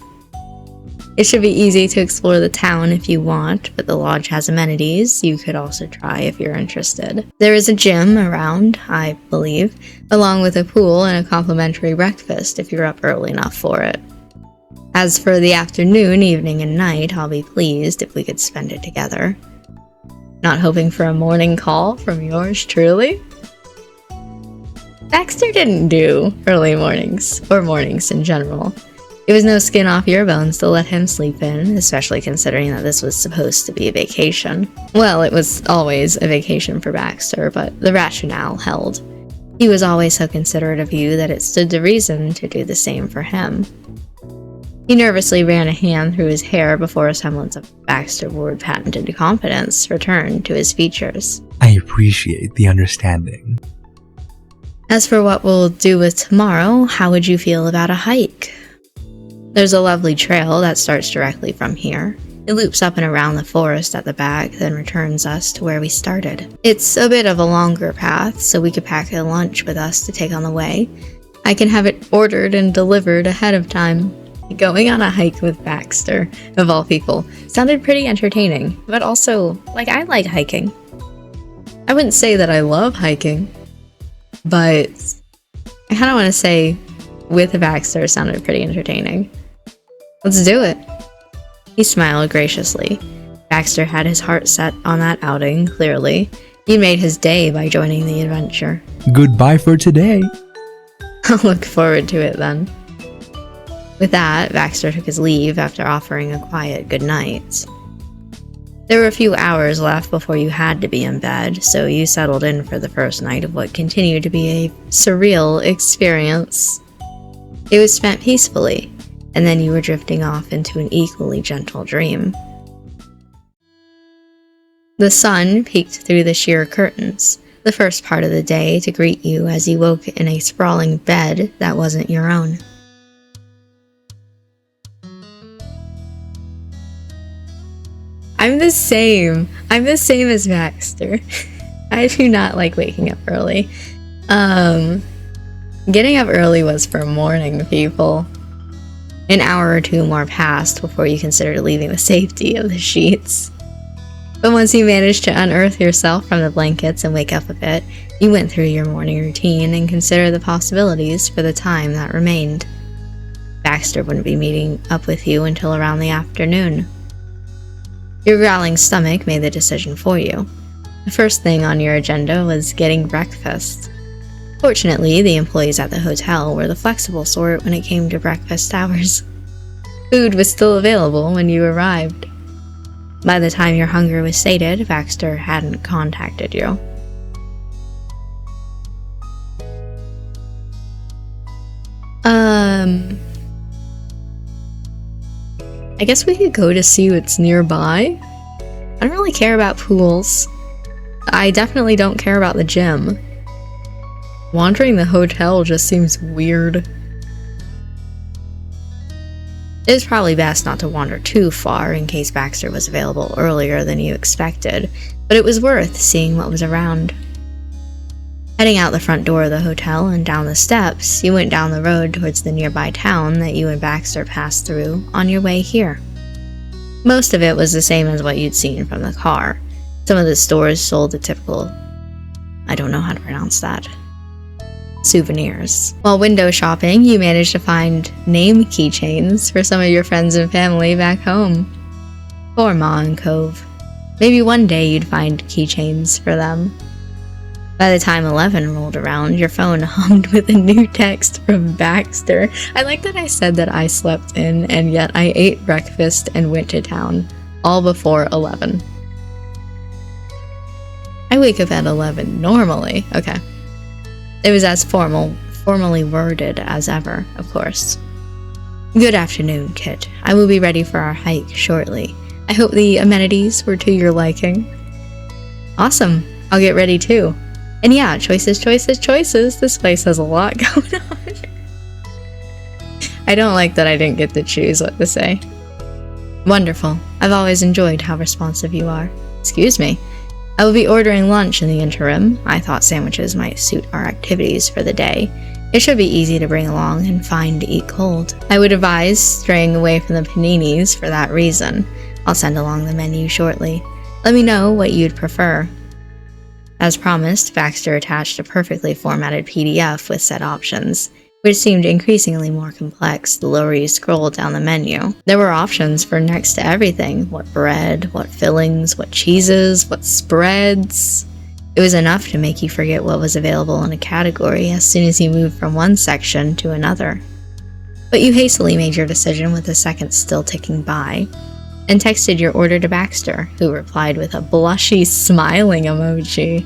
It should be easy to explore the town if you want, but the lodge has amenities you could also try if you're interested. There is a gym around, I believe, along with a pool and a complimentary breakfast if you're up early enough for it. As for the afternoon, evening, and night, I'll be pleased if we could spend it together. Not hoping for a morning call from yours truly? Baxter didn't do early mornings, or mornings in general. It was no skin off your bones to let him sleep in, especially considering that this was supposed to be a vacation. Well, it was always a vacation for Baxter, but the rationale held. He was always so considerate of you that it stood to reason to do the same for him. He nervously ran a hand through his hair before a semblance of Baxter Ward patented confidence returned to his features. I appreciate the understanding. As for what we'll do with tomorrow, how would you feel about a hike? There's a lovely trail that starts directly from here. It loops up and around the forest at the back, then returns us to where we started. It's a bit of a longer path, so we could pack a lunch with us to take on the way. I can have it ordered and delivered ahead of time. Going on a hike with Baxter, of all people, sounded pretty entertaining, but also, I like hiking. I wouldn't say that I love hiking, but I kind of want to say with Baxter sounded pretty entertaining. Let's do it. He smiled graciously. Baxter had his heart set on that outing, clearly. He made his day by joining the adventure. Goodbye for today. I'll look forward to it then. With that, Baxter took his leave after offering a quiet good night. There were a few hours left before you had to be in bed, so you settled in for the first night of what continued to be a surreal experience. It was spent peacefully, and then you were drifting off into an equally gentle dream. The sun peeked through the sheer curtains, the first part of the day, to greet you as you woke in a sprawling bed that wasn't your own. I'm the same as Baxter. I do not like waking up early. Getting up early was for morning people. An hour or two more passed before you considered leaving the safety of the sheets. But once you managed to unearth yourself from the blankets and wake up a bit, you went through your morning routine and considered the possibilities for the time that remained. Baxter wouldn't be meeting up with you until around the afternoon. Your growling stomach made the decision for you. The first thing on your agenda was getting breakfast. Fortunately, the employees at the hotel were the flexible sort when it came to breakfast hours. Food was still available when you arrived. By the time your hunger was sated, Baxter hadn't contacted you. I guess we could go to see what's nearby. I don't really care about pools. I definitely don't care about the gym. Wandering the hotel just seems weird. It was probably best not to wander too far in case Baxter was available earlier than you expected, but it was worth seeing what was around. Heading out the front door of the hotel and down the steps, you went down the road towards the nearby town that you and Baxter passed through on your way here. Most of it was the same as what you'd seen from the car. Some of the stores sold the typical, I don't know how to pronounce that, souvenirs. While window shopping, you managed to find name keychains for some of your friends and family back home. Poor Ma and Cove. Maybe one day you'd find keychains for them. By the time 11 rolled around, your phone hummed with a new text from Baxter. I like that I said that I slept in, and yet I ate breakfast and went to town, all before 11. I wake up at 11 normally. Okay. It was as formally worded as ever, of course. Good afternoon, Kit. I will be ready for our hike shortly. I hope the amenities were to your liking. Awesome. I'll get ready too. And yeah, choices. This place has a lot going on. I don't like that I didn't get to choose what to say. Wonderful. I've always enjoyed how responsive you are. Excuse me. I will be ordering lunch in the interim. I thought sandwiches might suit our activities for the day. It should be easy to bring along and fine to eat cold. I would advise straying away from the paninis for that reason. I'll send along the menu shortly. Let me know what you'd prefer. As promised, Baxter attached a perfectly formatted PDF with set options, which seemed increasingly more complex the lower you scrolled down the menu. There were options for next to everything: what bread, what fillings, what cheeses, what spreads. It was enough to make you forget what was available in a category as soon as you moved from one section to another. But you hastily made your decision with the seconds still ticking by, and texted your order to Baxter, who replied with a blushy, smiling emoji.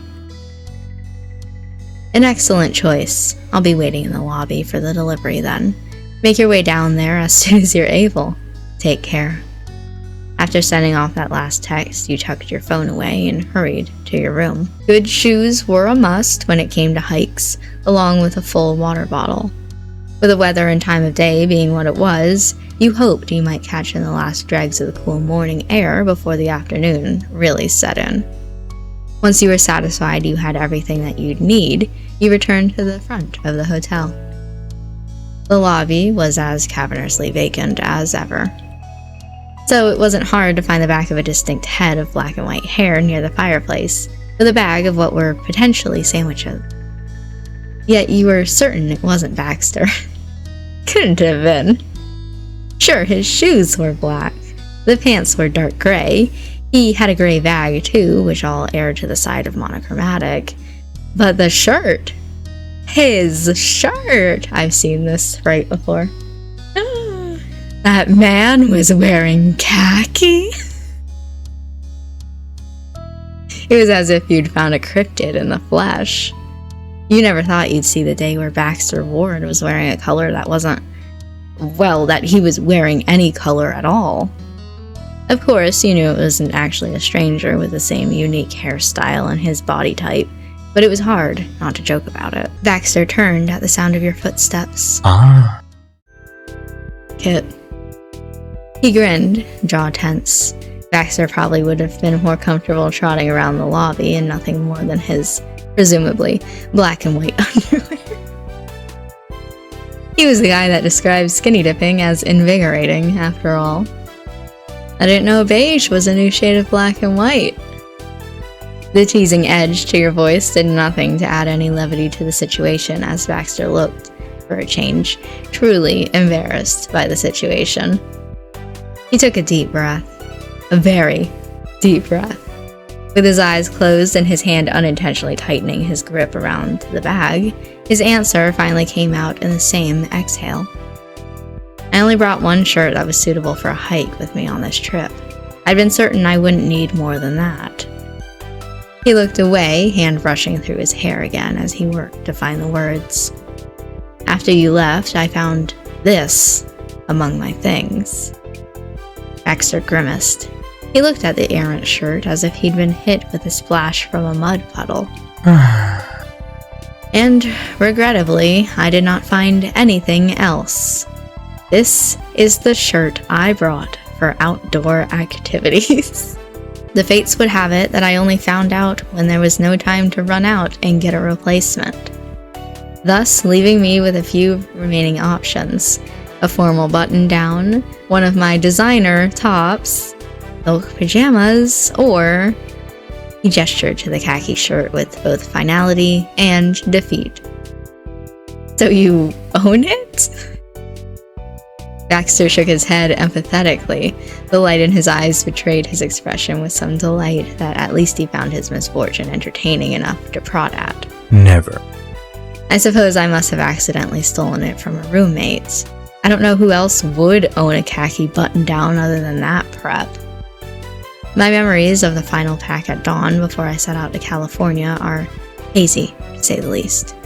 An excellent choice. I'll be waiting in the lobby for the delivery then. Make your way down there as soon as you're able. Take care. After sending off that last text, you tucked your phone away and hurried to your room. Good shoes were a must when it came to hikes, along with a full water bottle. With the weather and time of day being what it was, you hoped you might catch in the last dregs of the cool morning air before the afternoon really set in. Once you were satisfied you had everything that you'd need, you returned to the front of the hotel. The lobby was as cavernously vacant as ever, so it wasn't hard to find the back of a distinct head of black and white hair near the fireplace, with a bag of what were potentially sandwiches. Yet you were certain it wasn't Baxter. Couldn't have been. Sure, his shoes were black. The pants were dark gray. He had a gray bag too, which all aired to the side of monochromatic. But the shirt! His shirt! I've seen this right before. That man was wearing khaki? It was as if you'd found a cryptid in the flesh. You never thought you'd see the day where Baxter Ward was wearing a color that wasn't, well, that he was wearing any color at all. Of course, you knew it wasn't actually a stranger with the same unique hairstyle and his body type, but it was hard not to joke about it. Baxter turned at the sound of your footsteps. Ah. Kit. He grinned, jaw tense. Baxter probably would have been more comfortable trotting around the lobby in nothing more than his, presumably, black and white underwear. He was the guy that described skinny dipping as invigorating, after all. I didn't know beige was a new shade of black and white. The teasing edge to your voice did nothing to add any levity to the situation as Baxter looked, for a change, truly embarrassed by the situation. He took a deep breath. A very deep breath. With his eyes closed and his hand unintentionally tightening his grip around the bag, his answer finally came out in the same exhale. I only brought one shirt that was suitable for a hike with me on this trip. I'd been certain I wouldn't need more than that. He looked away, hand brushing through his hair again as he worked to find the words. After you left, I found this among my things. Baxter grimaced. He looked at the errant shirt as if he'd been hit with a splash from a mud puddle. And, regrettably, I did not find anything else. This is the shirt I brought for outdoor activities. The fates would have it that I only found out when there was no time to run out and get a replacement, thus leaving me with a few remaining options: a formal button-down, one of my designer tops, silk pajamas, or... He gestured to the khaki shirt with both finality and defeat. So you own it? Baxter shook his head empathetically. The light in his eyes betrayed his expression with some delight that at least he found his misfortune entertaining enough to prod at. Never. I suppose I must have accidentally stolen it from a roommate. I don't know who else would own a khaki button-down other than that prep. My memories of the final pack at dawn before I set out to California are hazy, to say the least.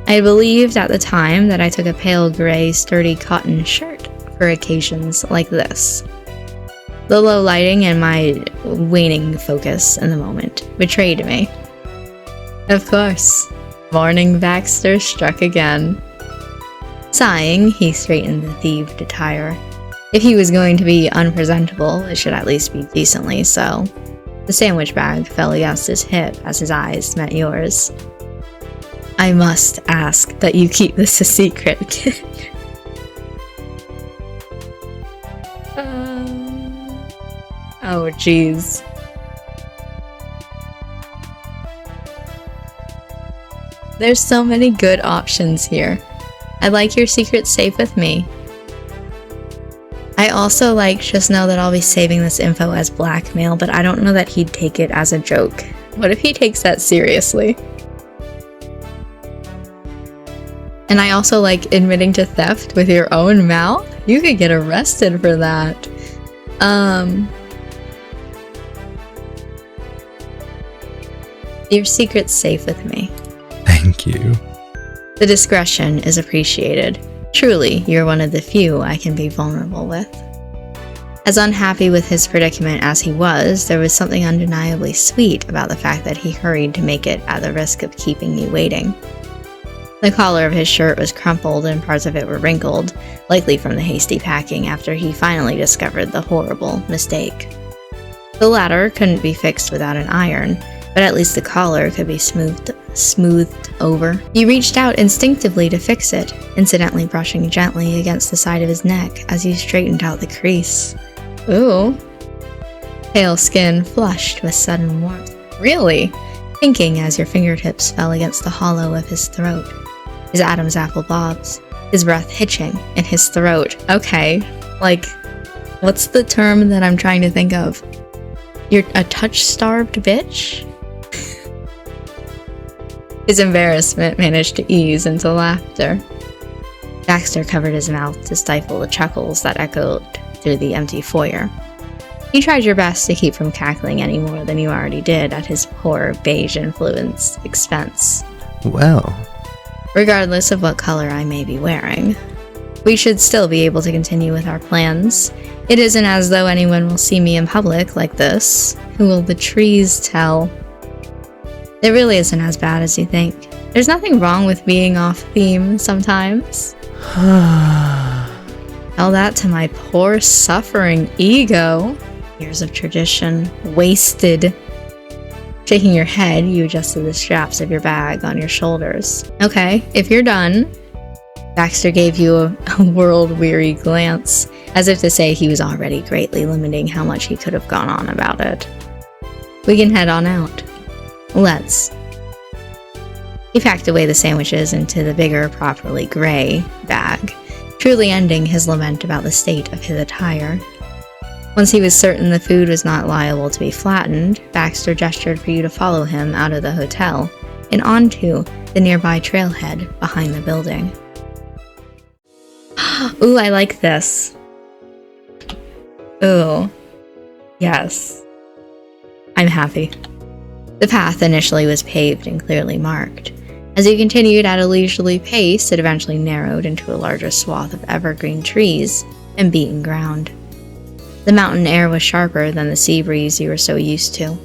I believed at the time that I took a pale gray, sturdy cotton shirt for occasions like this. The low lighting and my waning focus in the moment betrayed me. Of course, morning Baxter struck again. Sighing, he straightened the thieved attire. If he was going to be unpresentable, it should at least be decently so. The sandwich bag fell against his hip as his eyes met yours. I must ask that you keep this a secret. Oh, jeez. There's so many good options here. I'd like your secret safe with me. I also just know that I'll be saving this info as blackmail, but I don't know that he'd take it as a joke. What if he takes that seriously? And I also like admitting to theft with your own mouth? You could get arrested for that. Your secret's safe with me. Thank you. The discretion is appreciated. Truly, you're one of the few I can be vulnerable with. As unhappy with his predicament as he was, there was something undeniably sweet about the fact that he hurried to make it at the risk of keeping me waiting. The collar of his shirt was crumpled and parts of it were wrinkled, likely from the hasty packing after he finally discovered the horrible mistake. The latter couldn't be fixed without an iron, but at least the collar could be smoothed over. You reached out instinctively to fix it, incidentally brushing gently against the side of his neck as you straightened out the crease. Ooh. Pale skin flushed with sudden warmth. Really? Thinking as your fingertips fell against the hollow of his throat. His Adam's apple bobs, his breath hitching in his throat. Okay, what's the term that I'm trying to think of? You're a touch-starved bitch? His embarrassment managed to ease into laughter. Baxter covered his mouth to stifle the chuckles that echoed through the empty foyer. You tried your best to keep from cackling any more than you already did at his poor beige-influenced expense. Well, regardless of what color I may be wearing, we should still be able to continue with our plans. It isn't as though anyone will see me in public like this. Who will the trees tell? It really isn't as bad as you think. There's nothing wrong with being off theme sometimes. Tell that to my poor suffering ego. Years of tradition wasted. Shaking your head, you adjusted the straps of your bag on your shoulders. Okay, if you're done. Baxter gave you a world-weary glance, as if to say he was already greatly limiting how much he could have gone on about it. We can head on out. Let's. He packed away the sandwiches into the bigger, properly gray bag, truly ending his lament about the state of his attire. Once he was certain the food was not liable to be flattened, Baxter gestured for you to follow him out of the hotel and onto the nearby trailhead behind the building. Ooh, I like this. Ooh. Yes. I'm happy. The path initially was paved and clearly marked. As you continued at a leisurely pace, it eventually narrowed into a larger swath of evergreen trees and beaten ground. The mountain air was sharper than the sea breeze you were so used to.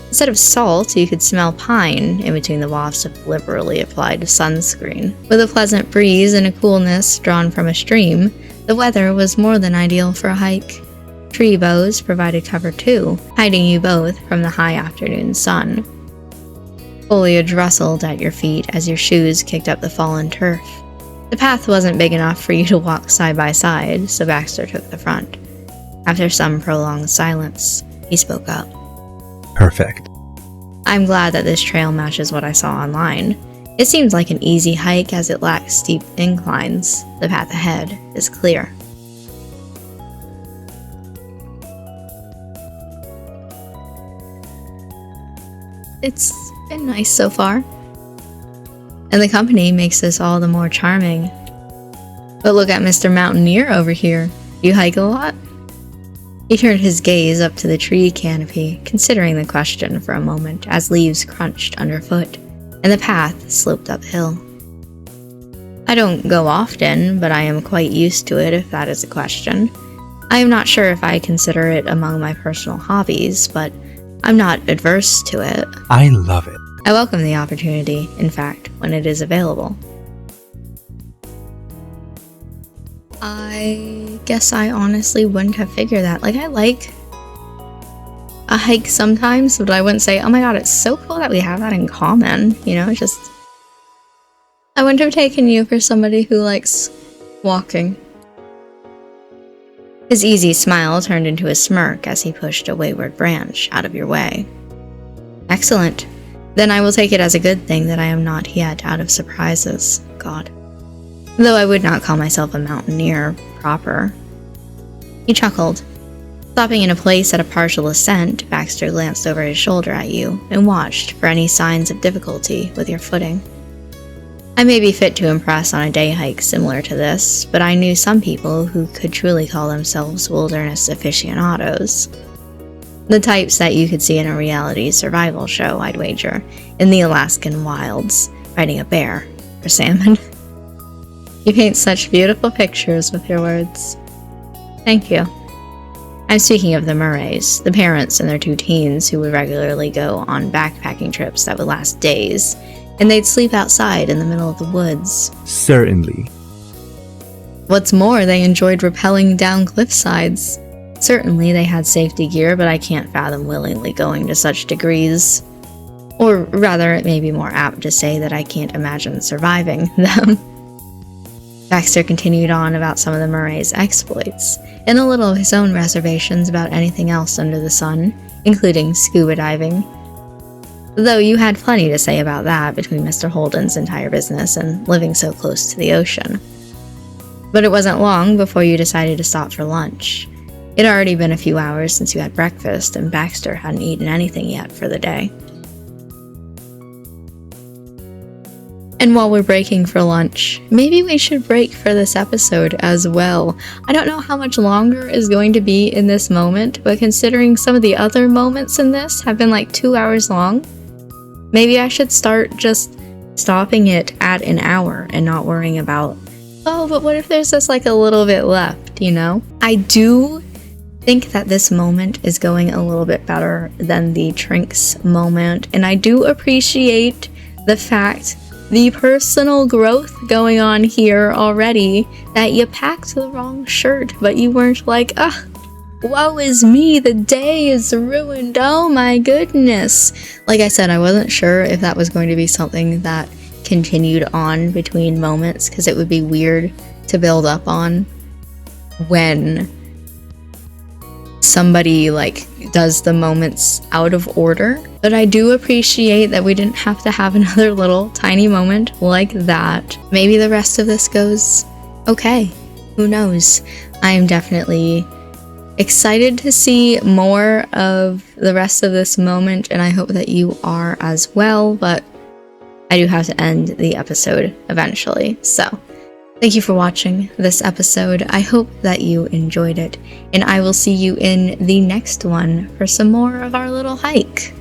Instead of salt, you could smell pine in between the wafts of liberally applied sunscreen. With a pleasant breeze and a coolness drawn from a stream, The weather was more than ideal for a hike. Tree boughs provided cover too, hiding you both from the high afternoon sun. Foliage rustled at your feet as your shoes kicked up the fallen turf. The path wasn't big enough for you to walk side by side, so Baxter took the front. After some prolonged silence, he spoke up. Perfect. I'm glad that this trail matches what I saw online. It seems like an easy hike as it lacks steep inclines. The path ahead is clear. It's been nice so far. And the company makes this all the more charming. But look at Mr. Mountaineer over here. You hike a lot? He turned his gaze up to the tree canopy, considering the question for a moment as leaves crunched underfoot, and the path sloped uphill. I don't go often, but I am quite used to it if that is a question. I am not sure if I consider it among my personal hobbies, but I'm not adverse to it. I love it. I welcome the opportunity, in fact, when it is available. I guess I honestly wouldn't have figured that. Like, I like a hike sometimes, but I wouldn't say, oh my god, it's so cool that we have that in common. You know, just... I wouldn't have taken you for somebody who likes walking. His easy smile turned into a smirk as he pushed a wayward branch out of your way. Excellent. Then I will take it as a good thing that I am not yet out of surprises. God. Though I would not call myself a mountaineer proper. He chuckled. Stopping in a place at a partial ascent, Baxter glanced over his shoulder at you and watched for any signs of difficulty with your footing. I may be fit to impress on a day hike similar to this, but I knew some people who could truly call themselves wilderness aficionados. The types that you could see in a reality survival show, I'd wager, in the Alaskan wilds, fighting a bear or salmon. You paint such beautiful pictures with your words. Thank you. I'm speaking of the Murrays, the parents and their 2 teens who would regularly go on backpacking trips that would last days, and they'd sleep outside in the middle of the woods. Certainly. What's more, they enjoyed rappelling down cliff sides. Certainly they had safety gear, but I can't fathom willingly going to such degrees. Or rather, it may be more apt to say that I can't imagine surviving them. Baxter continued on about some of the Murrays' exploits, and a little of his own reservations about anything else under the sun, including scuba diving. Though you had plenty to say about that between Mr. Holden's entire business and living so close to the ocean. But it wasn't long before you decided to stop for lunch. It had already been a few hours since you had breakfast, and Baxter hadn't eaten anything yet for the day. And while we're breaking for lunch, maybe we should break for this episode as well. I don't know how much longer is going to be in this moment, but considering some of the other moments in this have been like 2 hours long, maybe I should start just stopping it at an hour and not worrying about, oh, but what if there's just like a little bit left, you know? I do think that this moment is going a little bit better than the Trinks moment, and I do appreciate the fact, the personal growth going on here already, that you packed the wrong shirt, but you weren't like, woe is me, the day is ruined, oh my goodness. Like I said, I wasn't sure if that was going to be something that continued on between moments, because it would be weird to build up on when somebody like does the moments out of order. But I do appreciate that we didn't have to have another little tiny moment like that. Maybe the rest of this goes okay. Who knows? I am definitely excited to see more of the rest of this moment, and I hope that you are as well, but I do have to end the episode eventually. So, thank you for watching this episode. I hope that you enjoyed it, and I will see you in the next one for some more of our little hike.